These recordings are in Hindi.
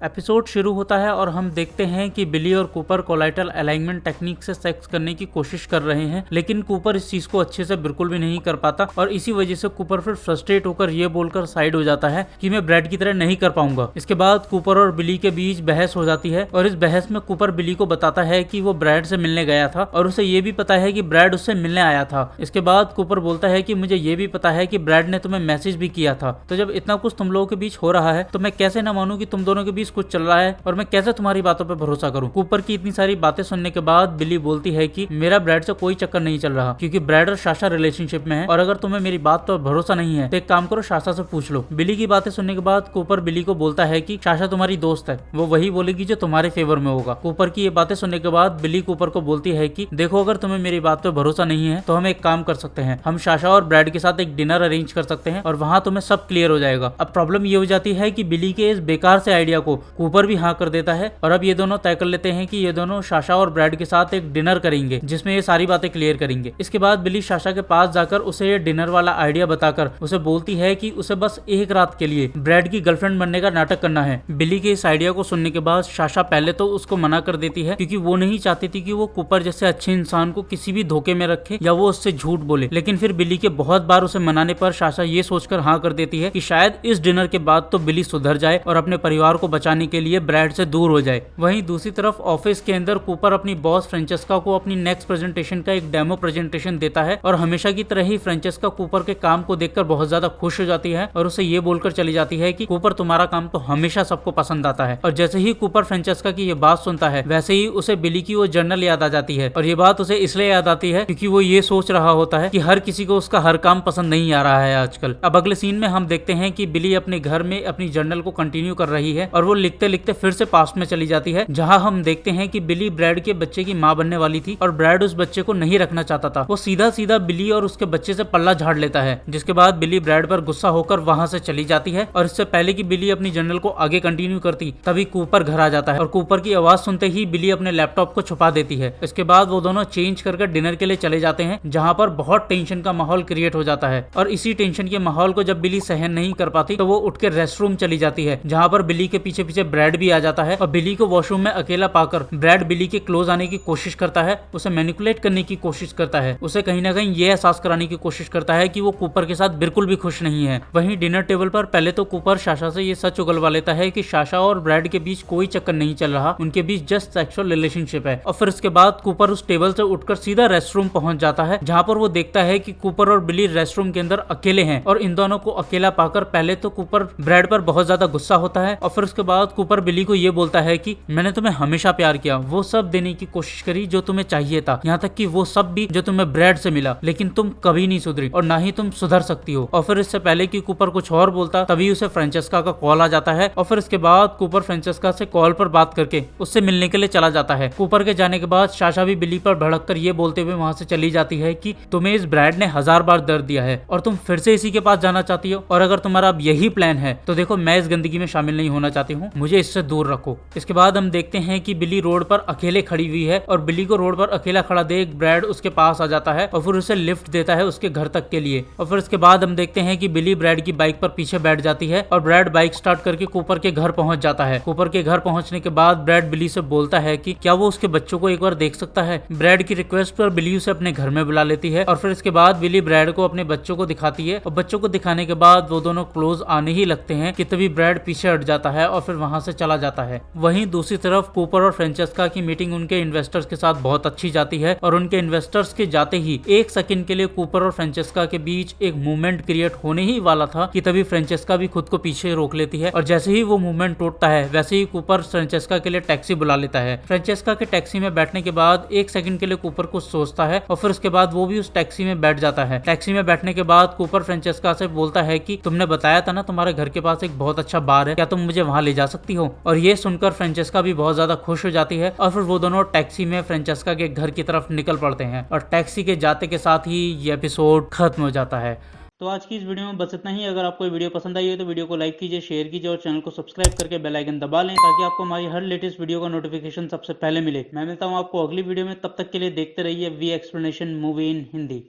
एपिसोड शुरू होता है और हम देखते हैं कि बिली और कूपर कोलाइटल अलाइनमेंट टेक्निक से सेक्स करने की कोशिश कर रहे हैं, लेकिन कूपर इस चीज को अच्छे से बिल्कुल भी नहीं कर पाता और इसी वजह से कूपर फिर फ्रस्ट्रेट होकर ये बोलकर साइड हो जाता है कि मैं ब्रैड की तरह नहीं कर पाऊंगा। इसके बाद कूपर और बिली के बीच बहस हो जाती है और इस बहस में कूपर बिली को बताता है कि वो ब्रैड से मिलने गया था और उसे ये भी पता है कि ब्रैड उससे मिलने आया था। इसके बाद कूपर बोलता है कि मुझे ये भी पता है कि ब्रैड ने तुम्हें मैसेज भी किया था, तो जब इतना कुछ तुम लोगों के बीच हो रहा है तो मैं कैसे ना मानूं कि तुम दोनों के बीच कुछ चल रहा है और मैं कैसे तुम्हारी बातों पे भरोसा करूं। कूपर की इतनी सारी बातें सुनने के बाद बिली बोलती है कि मेरा ब्रैड से कोई चक्कर नहीं चल रहा, क्योंकि ब्रैड और साशा रिलेशनशिप में है और अगर तुम्हें मेरी बात पर भरोसा नहीं है तो एक काम करो, साशा से पूछ लो। बिली की बातें सुनने के बाद कूपर बिली को बोलता है कि साशा तुम्हारी दोस्त है, वो वही बोलेगी जो तुम्हारे फेवर में होगा। कूपर की ये बातें सुनने के बाद बिली कूपर को बोलती है कि देखो, अगर तुम्हें मेरी बात पर भरोसा नहीं है तो हम एक काम कर सकते हैं, हम साशा और ब्रैड के साथ एक डिनर अरेंज कर सकते हैं और वहां तुम्हें सब क्लियर हो जाएगा। अब प्रॉब्लम ये हो जाती है कि बिली के इस बेकार से आइडिया को कूपर भी हाँ कर देता है और अब ये दोनों तय कर लेते हैं कि ये दोनों साशा और ब्रैड के साथ एक डिनर करेंगे जिसमें ये सारी बातें क्लियर करेंगे। इसके बाद बिली साशा के पास जाकर उसे ये डिनर वाला आइडिया बताकर उसे बोलती है कि उसे बस एक रात के लिए ब्रैड की गर्लफ्रेंड बनने का नाटक करना है। बिली के इस आइडिया को सुनने के बाद साशा पहले तो उसको मना कर देती है, क्योंकि वो नहीं चाहती थी कि वो कूपर जैसे अच्छे इंसान को किसी भी धोखे में रखे या वो उससे झूठ बोले। लेकिन फिर बिली के बहुत बार उसे मनाने पर साशा ये सोचकर हाँ कर देती है कि शायद इस डिनर के बाद तो बिली सुधर जाए और अपने परिवार को बचाने के लिए ब्रैड से दूर हो जाए। वहीं दूसरी तरफ ऑफिस के अंदर कूपर अपनी बॉस फ्रेंचेस्का को अपनी नेक्स्ट प्रेजेंटेशन का एक डेमो प्रेजेंटेशन देता है और हमेशा की तरह ही फ्रेंचेस्का कूपर के काम को देखकर बहुत ज्यादा खुश हो जाती है और उसे ये बोलकर चली जाती है कि कूपर, तुम्हारा काम तो हमेशा सबको पसंद आता है। और जैसे ही कूपर फ्रेंचेस्का की ये बात सुनता है वैसे ही उसे बिली की वो जर्नल याद आ जाती है और ये बात उसे इसलिए याद आती है क्योंकि वो ये सोच रहा होता है कि हर किसी को उसका हर काम पसंद नहीं आ रहा है आजकल। अब अगले सीन में हम देखते हैं कि बिली अपने घर में अपनी जर्नल को कंटिन्यू कर रही है और वो लिखते लिखते फिर से पास्ट में चली जाती है, जहां हम देखते हैं कि बिली ब्रैड के बच्चे की मां बनने वाली थी और ब्रैड उस बच्चे को नहीं रखना चाहता था। वो सीधा सीधा बिली और उसके बच्चे से पल्ला झाड़ लेता है, जिसके बाद बिली ब्रैड पर गुस्सा होकर वहां से चली जाती है और इससे पहले कि बिली अपनी जर्नल को आगे कंटिन्यू करती तभी कूपर घर आ जाता है और कूपर की आवाज सुनते ही बिली अपने लैपटॉप को छुपा देती है। इसके बाद वो दोनों चेंज करके डिनर के लिए चले जाते हैं, जहां पर बहुत टेंशन का माहौल क्रिएट हो जाता है और इसी टेंशन के माहौल को जब बिली सहन नहीं कर पाती तो वो उठ के रेस्ट रूम चली जाती है, जहां पर बिली के पीछे पीछे ब्रैड भी आ जाता है और बिली को वॉशरूम में अकेला पाकर ब्रैड बिली के क्लोज आने की कोशिश करता है, उसे मैनिपुलेट करने की कोशिश करता है, उसे कहीं ना कहीं ये एहसास कराने की कोशिश करता है कि वो कूपर के साथ बिल्कुल भी खुश नहीं है। वहीं डिनर टेबल पर पहले तो कूपर साशा से ये सच उगलवा लेता है कि साशा और ब्रैड के बीच कोई चक्कर नहीं चल रहा, उनके बीच जस्ट सेक्सुअल रिलेशनशिप है। और फिर उसके बाद कूपर उस टेबल से उठकर सीधा रेस्ट रूम पहुंच जाता है, जहां पर वो देखता है कि कूपर और बिली रेस्ट रूम के अंदर अकेले हैं और इन दोनों को अकेला पाकर पहले तो कूपर ब्रैड पर बहुत ज्यादा गुस्सा होता है और फिर उसके बाद कूपर बिली को ये बोलता है कि मैंने तुम्हें हमेशा प्यार किया, वो सब देने की कोशिश करी जो तुम्हें चाहिए था, यहाँ तक कि वो सब भी जो तुम्हें ब्रैड से मिला, लेकिन तुम कभी नहीं सुधरी और ना ही तुम सुधर सकती हो। और फिर इससे पहले कि कूपर कुछ और बोलता तभी उसे फ्रेंचेस्का का कॉल आ जाता है और फिर इसके बाद कूपर फ्रेंचेस्का से कॉल पर बात करके उससे मिलने के लिए चला जाता है। कूपर के जाने के बाद साशा भी बिली पर भड़क कर ये बोलते हुए वहां से चली जाती है कि तुम्हें इस ब्रैड ने 1000 बार दर्द दिया है और तुम फिर से इसी के पास जाना चाहती हो, और अगर तुम्हारा अब यही प्लान है तो देखो, मैं इस गंदगी में शामिल नहीं होना चाहती हूँ, मुझे इससे दूर रखो। इसके बाद हम देखते हैं कि बिली रोड पर अकेले खड़ी हुई है और बिली को रोड पर अकेला खड़ा देख ब्रैड उसके पास आ जाता है और फिर उसे लिफ्ट देता है उसके घर तक के लिए। और फिर इसके बाद हम देखते हैं कि बिली ब्रैड की बाइक पर पीछे बैठ जाती है और ब्रैड बाइक स्टार्ट करके कूपर के घर पहुंच जाता है। कूपर के घर पहुंचने के बाद ब्रैड बिली से बोलता है कि क्या वो उसके बच्चों को एक बार देख सकता है। ब्रैड की रिक्वेस्ट पर बिली उसे अपने घर में बुला लेती है और फिर इसके बाद बिली ब्रैड को अपने बच्चों को दिखाती है और बच्चों को दिखाने के बाद वो दोनों क्लोज आने ही लगते हैं कि तभी ब्रैड पीछे हट जाता है और फिर वहां से चला जाता है। वहीं दूसरी तरफ कूपर और फ्रेंचेस्का की मीटिंग उनके इन्वेस्टर्स के साथ बहुत अच्छी जाती है और उनके इन्वेस्टर्स के जाते ही एक सेकंड के लिए कूपर और फ्रेंचेस्का के बीच एक मूवमेंट क्रिएट होने ही वाला था कि तभी फ्रेंचेस्का भी खुद को पीछे रोक लेती है और जैसे ही वो मूवमेंट टूटता है वैसे ही कूपर फ्रेंचेस्का के लिए टैक्सी बुला लेता है। फ्रेंचेस्का के टैक्सी में बैठने के बाद एक सेकंड के लिए कूपर कुछ सोचता है और फिर उसके बाद वो भी उस टैक्सी में बैठ जाता है। टैक्सी में बैठने के बाद कूपर फ्रेंचेस्का से बोलता है कि तुमने बताया था ना तुम्हारे घर के पास एक बहुत अच्छा बार है, क्या तुम मुझे वहां ले जा सकती हो। और ये सुनकर फ्रेंचेस्का भी बहुत ज्यादा खुश हो जाती है और फिर वो दोनों टैक्सी में फ्रेंचेस्का के घर की तरफ निकल पड़ते हैं और टैक्सी के जाते के साथ ही ये एपिसोड खत्म हो जाता है। तो आज की इस वीडियो में बस इतना ही। अगर आपको ये वीडियो पसंद आई हो तो वीडियो को लाइक कीजिए, शेयर कीजिए और चैनल को सब्सक्राइब करके बेल आइकन दबा लें ताकि आपको हमारी हर लेटेस्ट वीडियो का नोटिफिकेशन सबसे पहले मिले। मैं मिलता हूँ आपको अगली वीडियो में, तब तक के लिए देखते रहिए we explanation movie in Hindi.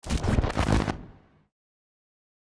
है।